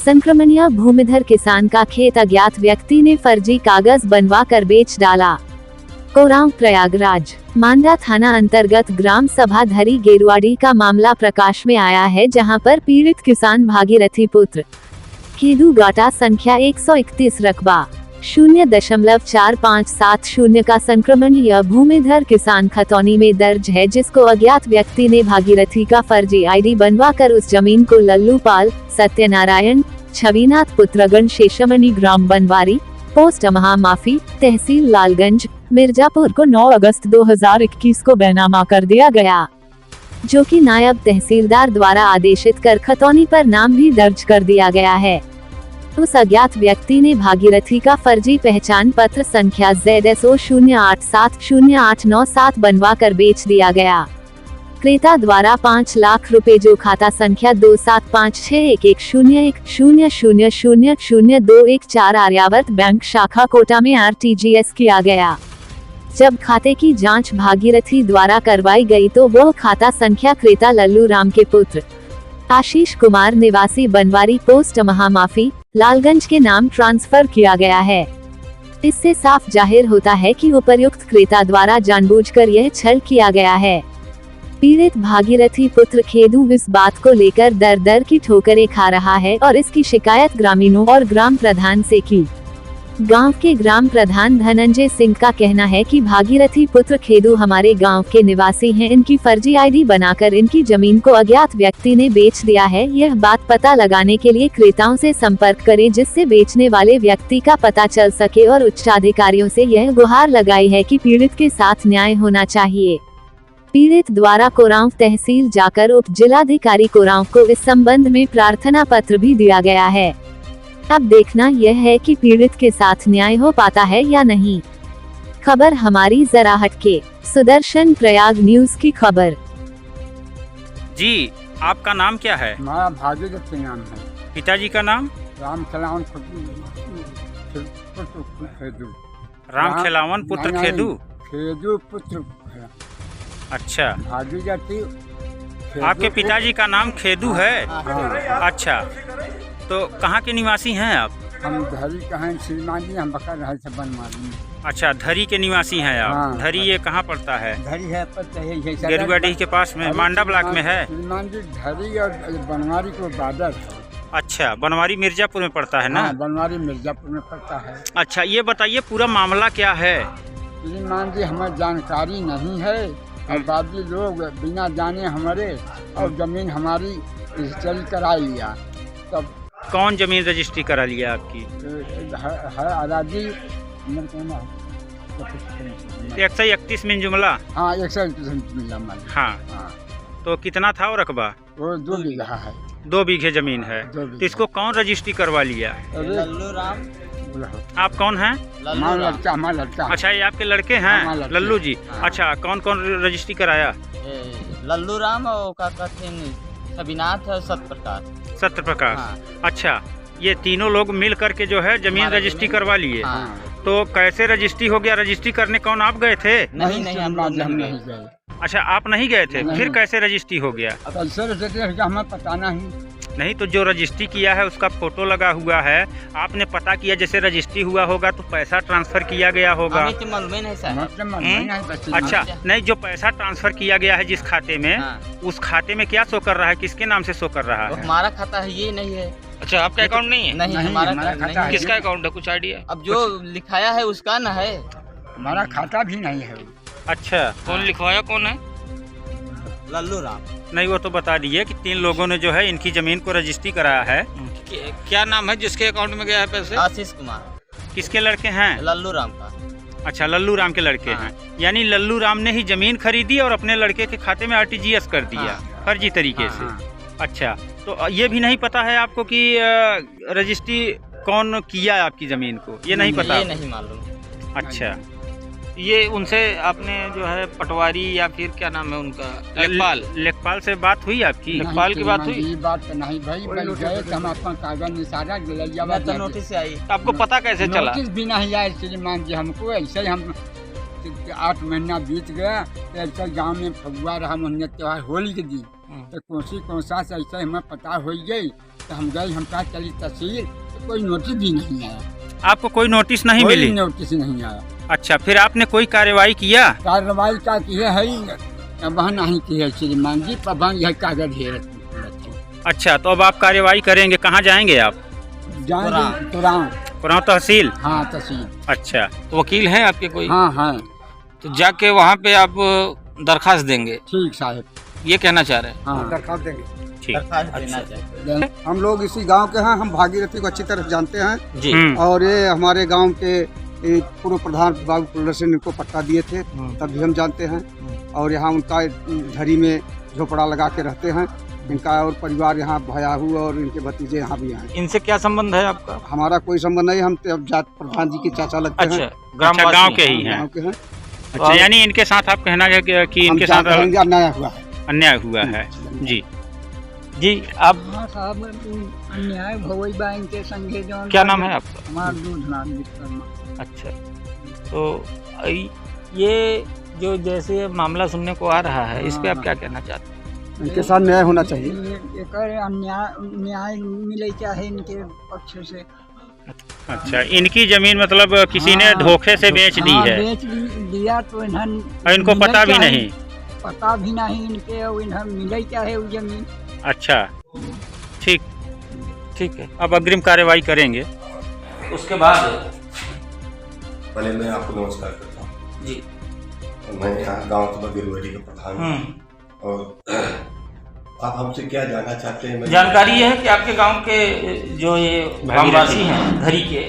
संक्रमणीय भूमिधर किसान का खेत अज्ञात व्यक्ति ने फर्जी कागज बनवा कर बेच डाला। कोरांव प्रयागराज मांडा थाना अंतर्गत ग्राम सभा धरी गेरुआड़ी का मामला प्रकाश में आया है, जहां पर पीड़ित किसान भागीरथी पुत्र खेदू गाटा संख्या 131 रकबा 0.4570 का संक्रमणीय भूमिधर किसान खतौनी में दर्ज है, जिसको अज्ञात व्यक्ति ने भागीरथी का फर्जी आईडी बनवाकर उस जमीन को लल्लूपाल सत्यनारायण छविनाथ पुत्रगण शेषमणि ग्राम बनवारी पोस्ट महामाफी तहसील लालगंज मिर्जापुर को 9 अगस्त 2021 को बेनामा कर दिया गया, जो कि नायब तहसीलदार द्वारा आदेशित कर खतौनी पर नाम भी दर्ज कर दिया गया है। उस अज्ञात व्यक्ति ने भागीरथी का फर्जी पहचान पत्र संख्या ZSO 0870897 बनवा कर बेच दिया गया। क्रेता द्वारा 5 लाख रुपए जो खाता संख्या 27561110000021 आर्यावर्त बैंक शाखा कोटा में RTGS किया गया। जब खाते की जांच भागीरथी द्वारा करवाई गई तो वह खाता संख्या क्रेता लल्लू राम के पुत्र आशीष कुमार निवासी बनवारी पोस्ट महामाफी लालगंज के नाम ट्रांसफर किया गया है। इससे साफ जाहिर होता है कि उपर्युक्त क्रेता द्वारा जानबूझकर यह छल किया गया है। पीड़ित भागीरथी पुत्र खेदू इस बात को लेकर दर दर की ठोकरें खा रहा है और इसकी शिकायत ग्रामीणों और ग्राम प्रधान से की। गांव के ग्राम प्रधान धनंजय सिंह का कहना है कि भागीरथी पुत्र खेदू हमारे गांव के निवासी हैं, इनकी फर्जी आईडी बनाकर इनकी जमीन को अज्ञात व्यक्ति ने बेच दिया है। यह बात पता लगाने के लिए क्रेताओं से संपर्क करें, जिससे बेचने वाले व्यक्ति का पता चल सके, और उच्चाधिकारियों से यह गुहार लगाई है कि पीड़ित के साथ न्याय होना चाहिए। पीड़ित द्वारा कोरांव तहसील जाकर उप जिलाधिकारी कोरांव को इस संबंध में प्रार्थना पत्र भी दिया गया है। अब देखना यह है कि पीड़ित के साथ न्याय हो पाता है या नहीं। खबर हमारी जरा हटके सुदर्शन प्रयाग न्यूज की खबर। जी, आपका नाम क्या है? हमारा भागीरथी नाम है। पिताजी का नाम? राम खिलावन पुत्र खेदू। खेदू पुत्र। अच्छा, भागीरथी। आपके पिताजी का नाम खेदू है? अच्छा, तो कहाँ के निवासी हैं आप? हम धरी का हैं, श्रीमान जी, हम बकर रहे थे बनवारी। अच्छा, धरी के निवासी हैं आप? हाँ, धरी ये कहाँ पड़ता है? धरी है पता है गेरुआडीह के पास में मांडा ब्लॉक में है। श्रीमान जी, धरी और बनवारी को बॉर्डर है। अच्छा, बनवारी मिर्जापुर में पड़ता है ना? हाँ, बनवारी मिर्जापुर में पड़ता है। अच्छा, ये बताइए पूरा मामला क्या है? श्रीमान जी, हमें जानकारी नहीं है और बाकी लोग बिना जाने हमारे और जमीन हमारी रजिस्ट्री करा लिया। तब कौन जमीन रजिस्ट्री करा लिया आपकी? 131 मिन जुमला। हाँ, 131 जुमला। हाँ, तो कितना था वो रकबा? वो 2 बीघा है। 2 बीघे जमीन है। तो इसको कौन रजिस्ट्री करवा लिया? लल्लू राम। आप कौन हैं? लड़का, हमारा लड़का। अच्छा, ये आपके लड़के हैं लल्लू जी? अच्छा, कौन कौन रजिस्ट्री कराया? लल्लू राम और का छविनाथ सत्य प्रकाश। हाँ। अच्छा, ये तीनों लोग मिल करके जो है जमीन रजिस्ट्री करवा लिए। हाँ। तो कैसे रजिस्ट्री हो गया? रजिस्ट्री करने कौन आप गए थे? नहीं, हम लोग नहीं गए। अच्छा, आप नहीं गए थे? फिर कैसे रजिस्ट्री हो गया? हमें पता नहीं, तो जो रजिस्ट्री किया है उसका फोटो लगा हुआ है। आपने पता किया जैसे रजिस्ट्री हुआ होगा तो पैसा ट्रांसफर किया गया होगा। अच्छा, नहीं, जो पैसा ट्रांसफर किया गया है जिस खाते में, उस खाते में क्या शो कर रहा है? किसके नाम से शो कर रहा है? हमारा खाता है, ये नहीं है। अच्छा, आपका अकाउंट नहीं है? नहीं, हमारा खाता है। किसका अकाउंट है, कुछ आइडिया? अब जो लिखाया है उसका न है, हमारा खाता भी नहीं है। अच्छा, कौन लिखवाया? कौन है? लल्लू राम। नहीं, वो तो बता दिए कि 3 लोगों ने जो है इनकी जमीन को रजिस्ट्री कराया है। क्या नाम है जिसके अकाउंट में गया है पैसे? आशीष कुमार। किसके लड़के हैं? लल्लू राम का। अच्छा, लल्लू राम के लड़के हैं। यानी लल्लू राम ने ही जमीन खरीदी और अपने लड़के के खाते में RTGS कर दिया फर्जी तरीके से। अच्छा, तो ये भी नहीं पता है आपको कि रजिस्ट्री कौन किया आपकी जमीन को? ये नहीं पता? ये नहीं मालूम। अच्छा, ये उनसे आपने जो है पटवारी या फिर क्या नाम है उनका, लेखपाल से बात हुई आपकी? लेखपाल की बात हुई? ये बात तो नहीं भाई, गए हम अपना कागज निसारा तो नोटिस आई। आपको पता कैसे चला? नोटिस भी नहीं आया श्रीमान जी हमको। ऐसे ही हम 8 महीना बीत गया। ऐसे गाँव में फगुआ रहा, मोहनियत त्योहार होली के दिन तो कोसी कोसा से ऐसे हमें पता हो गई तो हम गए, हम कहा चली तहसील, तो कोई नोटिस भी नहीं आया, आपको कोई नोटिस नहीं कोई मिली? नोटिस नहीं आया। अच्छा, फिर आपने कोई कार्रवाई किया? कार्रवाई का किए है वहाँ नहीं की है श्रीमान जी, प्रबंध यह कागज है। अच्छा, तो अब आप कार्रवाई करेंगे, कहाँ जाएंगे आप? जाएंगे तुरंत, कुरान तहसील? हाँ तहसील। अच्छा, तो वकील हैं आपके कोई? हाँ हाँ तो जाके वहाँ पे आप दरखास्त देंगे, ठीक साहब, ये कहना चाह रहे हैं? हाँ दरखास्त देंगे। ठीक। दरखास्त देना चाहिए। हम लोग इसी गांव के हैं, हम भागीरथी को अच्छी तरह जानते हैं जी। और ये हमारे गांव के पूर्व प्रधान बाबू प्रदर्शन इनको पट्टा दिए थे, तब भी हम जानते हैं। और यहाँ उनका झरी में झोपड़ा लगा के रहते हैं, इनका और परिवार यहाँ भयाहू और इनके भतीजे यहाँ भी हैं। इनसे क्या संबंध है आपका? हमारा कोई संबंध नहीं, हम तो अब जात प्रधान जी के चाचा लगते अच्छा, हैं, अच्छा, गांव के ही हैं। गाँव के हैं। अच्छा, यानी इनके साथ आप कहना है कि हम इनके साथ चाहते हैं अन्याय हुआ है। अन्याय हुआ है। जी जी, आप हाँ साहब, अन्याय भवई बा इनके संगे जौन। क्या नाम है आपका? हमार दूधनाथ विश्वकर्मा। अच्छा, तो ये जो जैसे मामला सुनने को आ रहा है, इस पे आप क्या कहना चाहते हैं? इनके साथ न्याय होना चाहिए। एकर न्याय मिले चाहे इनके पक्ष से। अच्छा, इनकी जमीन मतलब किसी ने हाँ, धोखे से बेच दी है बेच दिया तो इन्हन और इनको मिले पता भी चाहे- नहीं? पता भी नहीं इनके, और इन्हन मिले चाहे वो जमीन। अच्छा, ठीक, ठीक है, अब अग्रिम कार्रवाई करेंगे। उसके बाद पहले मैं आपको नमस्कार करता हूँ जी। मैं यहाँ गांव सभा गिरवडी का प्रधान हूँ। और आप हमसे क्या जानना चाहते हैं? जानकारी ये है कि आपके गांव के जो ये ग्रामवासी हैं धरी के,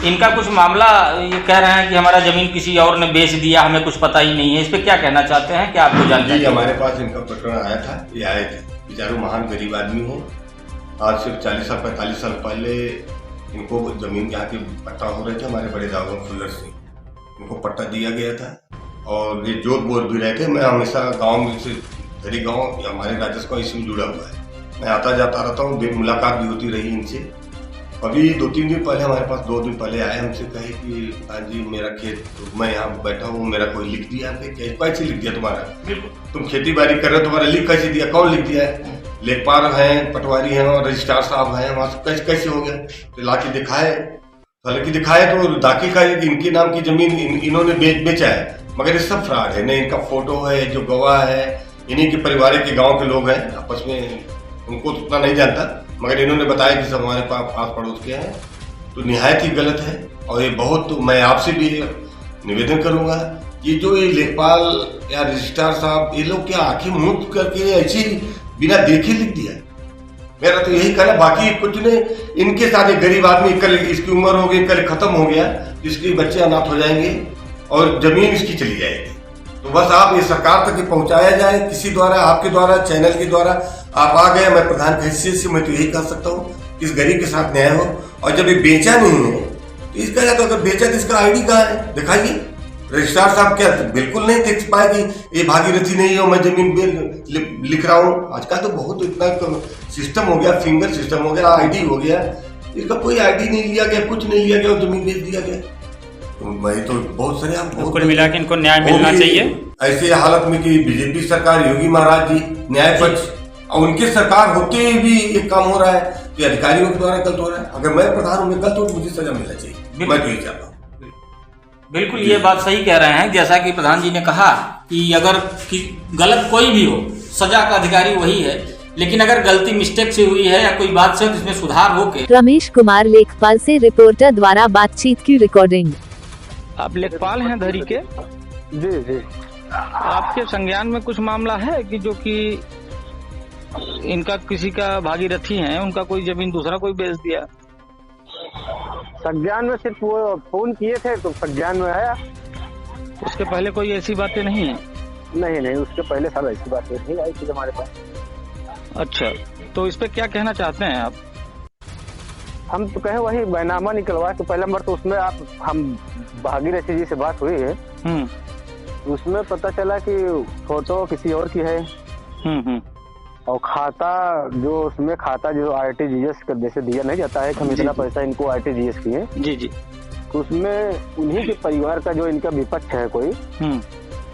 इनका कुछ मामला ये कह रहे हैं कि हमारा जमीन किसी और ने बेच दिया, हमें कुछ पता ही नहीं है। इस पे क्या कहना चाहते हैं, क्या आपको जानकारी? जी, हमारे पास इनका प्रकरण आया था, ये आए थे, बेचारे महान गरीब आदमी हैं। आज से 40 साल 45 साल पहले इनको जमीन यहाँ के पट्टा हो रहे थे, हमारे बड़े दादा फुल्लर से इनको पट्टा दिया गया था और ये जोत बोल भी रहे थे। मैं हमेशा गाँव में से धरी गाँव हमारे राजस्व का इसमें जुड़ा हुआ है, मैं आता जाता रहता हूँ, मुलाकात भी होती रही इनसे। अभी 2-3 दिन पहले हमारे पास 2 दिन पहले आए, हमसे कहे कि हाँ जी मेरा खेत, मैं यहाँ बैठा हूँ, मेरा कोई लिख दिया। कैसे लिख दिया तुम्हारा? तुम खेती बाड़ी कर रहे हो, तुम्हारा लिख कैसे दिया? कौन लिख दिया है? लेखपाल हैं, पटवारी हैं और रजिस्ट्रार साहब हैं, वहाँ से कैसे हो गया? तो लाके दिखाए, हालांकि दिखाए तो दाखिल का इनके नाम की जमीन इन्होंने बेचा है, मगर ये सब फ्रॉड है। नहीं इनका फोटो है, जो गवाह है इन्हीं के परिवार के गाँव के लोग हैं, आपस में उनको तो उतना नहीं जानता, मगर इन्होंने बताया कि सब हमारे पास पड़ोस के हैं। तो निहायत ही गलत है और ये बहुत, तो मैं आपसे भी निवेदन करूंगा कि जो ये लेखपाल या रजिस्ट्रार साहब, ये लोग क्या आंखें मूंद करके ऐसे बिना देखे लिख दिया? मेरा तो यही कहना, बाकी कुछ नहीं। इनके साथ एक गरीब आदमी, कल इसकी उम्र हो गई, कल खत्म हो गया, इसके बच्चे अनाथ हो जाएंगे और जमीन इसकी चली जाएगी। तो बस आप ये सरकार तक पहुंचाया जाए किसी द्वारा, आपके द्वारा, चैनल के द्वारा। आप आ गए, मैं प्रधान की हैसियत से मैं तो यही कह सकता हूँ इस गरीब के साथ न्याय हो। और जब ये बेचा नहीं है तो इसका, या तो अगर बेचा तो इसका आईडी कहाँ है, दिखाइए। रजिस्ट्रार साहब क्या बिल्कुल नहीं देख पाए कि ये भागीरथी नहीं हो, मैं जमीन लिख रहा हूँ? आजकल तो बहुत इतना सिस्टम हो गया, फिंगर सिस्टम हो गया, आईडी हो गया, इसका कोई आईडी नहीं लिया गया, कुछ नहीं लिया गया और जमीन बेच दिया गया। तो मैं तो बहुत सारे कुल मिला के इनको न्याय मिलना चाहिए। ऐसे हालत में कि बीजेपी सरकार, योगी महाराज जी न्याय पक्ष, और उनकी सरकार होते ही भी ये काम हो रहा है कि अधिकारियों के द्वारा गलत हो रहा है। अगर मैं प्रधान हूँ, मैं गलत हूँ, मुझे सजा मिलना चाहिए, मैं तो यही चाहता हूँ। बिल्कुल ये बात सही कह रहे हैं, जैसा कि प्रधान जी ने कहा कि अगर गलत कोई भी हो, सजा का अधिकारी वही है, लेकिन अगर गलती मिस्टेक से हुई है या कोई बात से, तो इसमें सुधार होके। रमेश कुमार लेखपाल से रिपोर्टर द्वारा बातचीत की रिकॉर्डिंग। आप लेखपाल हैं धरी के? जी जी। आपके संज्ञान में कुछ मामला है कि जो कि इनका किसी का भागीरथी हैं, उनका कोई जमीन दूसरा कोई बेच दिया? संज्ञान में सिर्फ वो फोन किए थे तो संज्ञान में आया। उसके पहले कोई ऐसी बातें नहीं है? नहीं नहीं, उसके पहले साल ऐसी बात नहीं आई थी हमारे पास। अच्छा, तो इस पे क्या कहना चाहते हैं आप? हम तो कहे वही बैनामा निकलवा, तो पहला नंबर तो उसमें हम भागीरथी जी से बात हुई है, उसमें पता चला कि फोटो किसी और की है और खाता जो आरटीजीएस जैसे दिया नहीं जाता है, हम इतना पैसा इनको आरटीजीएस किए जी जी, तो उसमें उन्हीं के परिवार का जो इनका विपक्ष है कोई,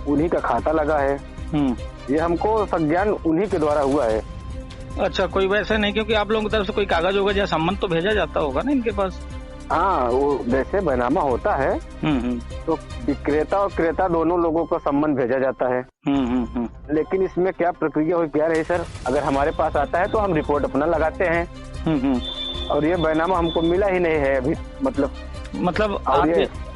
उन्हीं का खाता लगा है ये हमको संज्ञान उन्हीं के द्वारा हुआ है। अच्छा, कोई वैसे नहीं, क्योंकि आप लोगों की तरफ से कोई कागज होगा या सम्मन तो भेजा जाता होगा ना इनके पास? हाँ, वो वैसे बैनामा होता है तो विक्रेता और क्रेता दोनों लोगों को सम्मन भेजा जाता है। लेकिन इसमें क्या प्रक्रिया हुई क्या रही सर, अगर हमारे पास आता है तो हम रिपोर्ट अपना लगाते हैं और ये बैनामा हमको मिला ही नहीं है अभी। मतलब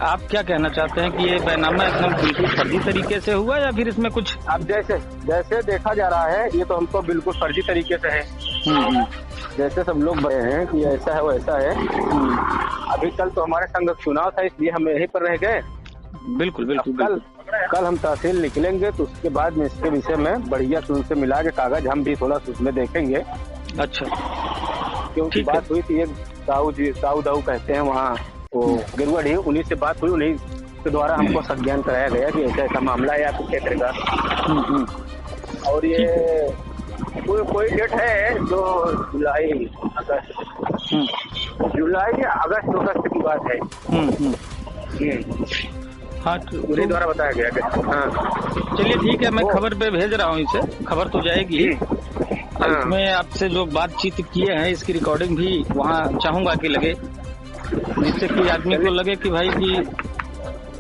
आप क्या कहना चाहते हैं कि ये बैनामा एकदम बिल्कुल फर्जी तरीके से हुआ या फिर इसमें कुछ? अब जैसे देखा जा रहा है ये तो हमको बिल्कुल फर्जी तरीके से है। जैसे सब लोग बड़े हैं कि ऐसा है वैसा है। अभी कल तो हमारे संघ चुनाव था इसलिए हम यहीं पर रह गए। बिल्कुल। कल हम तहसील निकलेंगे तो उसके बाद में इसके विषय में बढ़िया से उनसे मिला के कागज हम भी थोड़ा उसमें देखेंगे। अच्छा, क्योंकि बात हुई थी, एक साहू दाऊ कहते हैं वहाँ तो गिरवड़ी, उन्हीं से बात हुई, उन्हीं के द्वारा हमको संज्ञान कराया गया कि ऐसा ऐसा मामला है आपके क्षेत्र का। और ये कोई डेट है जो जुलाई या अगस्त की बात है। हाँ, उन्हीं द्वारा बताया गया। हाँ, चलिए ठीक है, मैं खबर पे भेज रहा हूँ इसे, खबर तो जाएगी। इसमें आपसे जो बातचीत किए हैं इसकी रिकॉर्डिंग भी वहाँ चाहूंगा कि लगे, जिससे कि आदमी को लगे कि भाई कि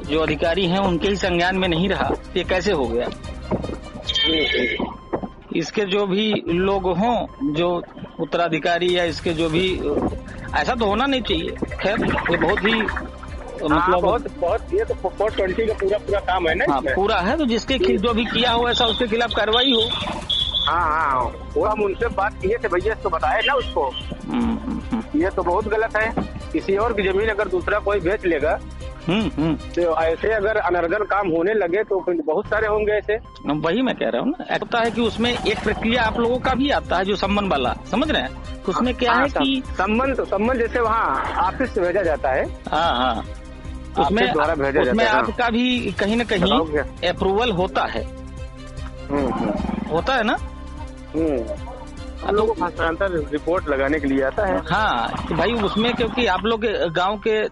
जो अधिकारी हैं उनके ही संज्ञान में नहीं रहा, ये कैसे हो गया। इसके जो भी लोग हों, जो उत्तराधिकारी या इसके जो भी, ऐसा तो होना नहीं चाहिए। खैर, ये बहुत ही मतलब बहुत ये तो 420 का पूरा काम है ना। हाँ, पूरा है, तो जिसके जो भी किया हो ऐसा उसके खिलाफ कार्रवाई हो। हाँ, वो हम उनसे बात किए थे, भैया इसको बताए ना उसको। ये तो बहुत गलत है। किसी और की जमीन अगर दूसरा कोई बेच लेगा तो ऐसे अगर अनर्गल काम होने लगे तो फिर बहुत सारे होंगे ऐसे। वही मैं कह रहा हूँ ना, होता है कि उसमें एक प्रक्रिया आप लोगों का भी आता है जो सम्मन वाला, समझ रहे हैं? उसमें क्या है कि सम्मन जैसे वहाँ ऑफिस से भेजा जाता है। हाँ, उसमें आपका भी कहीं न कहीं अप्रूवल होता है। होता है ना। हम लोगों को हस्तांतर रिपोर्ट लगाने के लिए आता है। हाँ, तो भाई उसमें क्योंकि आप लोग गांव के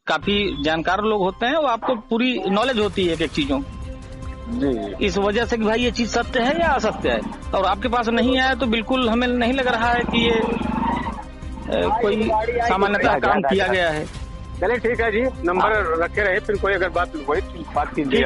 काफी जानकार लोग होते हैं, वो आपको पूरी नॉलेज होती है एक चीजों जी। इस वजह से कि भाई ये चीज सत्य है या असत्य है, और आपके पास नहीं आया तो बिल्कुल हमें नहीं लग रहा है कि ये कोई सामान्यतः काम किया गया है। चलिए ठीक है जी, नंबर रखे रहे, फिर कोई अगर बात कीजिए।